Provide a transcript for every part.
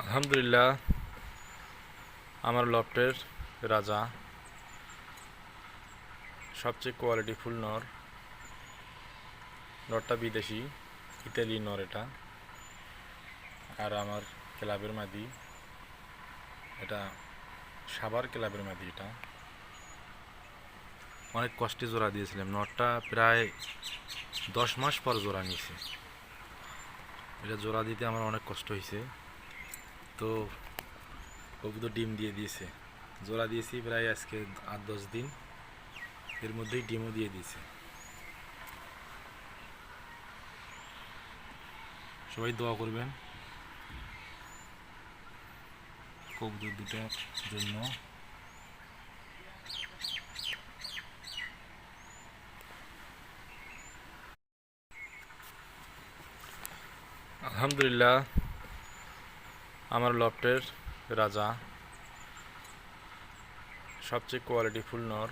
আলহামদুলিল্লাহ, আমার লফটের রাজা সবচেয়ে কোয়ালিটিফুল নর। নরটা বিদেশি, ইতালি নর এটা। আর আমার ক্লাবের মাদি, এটা সাভার ক্লাবের মাদি। এটা অনেক কষ্টে জোড়া দিয়েছিলাম। নরটা প্রায় 10 মাস পর জোড়া নিয়েছে। এটা জোড়া দিতে আমার অনেক কষ্ট হয়েছে। তো ওগুলো ডিম দিয়ে দিয়েছে। জোড়া দিয়েছি প্রায় আজকে 8-10 দিন, এর মধ্যেই ডিমও দিয়ে দিয়েছে। সবাই দোয়া করবেন কবুতর দুটার জন্য। আলহামদুলিল্লাহ, আমার লফটের রাজা সবচেয়ে কোয়ালিটিফুল নর।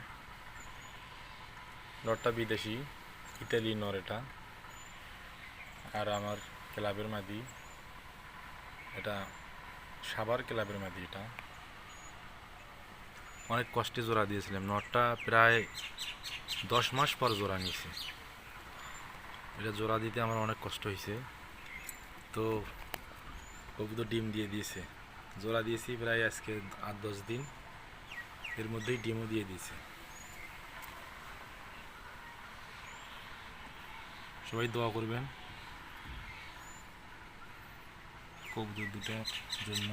নরটা বিদেশি, ইতালি নর এটা। আর আমার ক্লাবের মাদি, এটা সাভার ক্লাবের মাদি। এটা অনেক কষ্টে জোড়া দিয়েছিলাম। নরটা প্রায় 10 মাস পর জোড়া নিয়েছে। এটা জোড়া দিতে আমার অনেক কষ্ট হয়েছে। তো ওগুলো ডিম দিয়ে দিয়েছে। জোড়া দিয়েছি প্রায় আজকে 8-10 দিন, এর মধ্যেই ডিমও দিয়ে দিয়েছে। সবাই দোয়া করবেন কবুতর দুটার জন্য।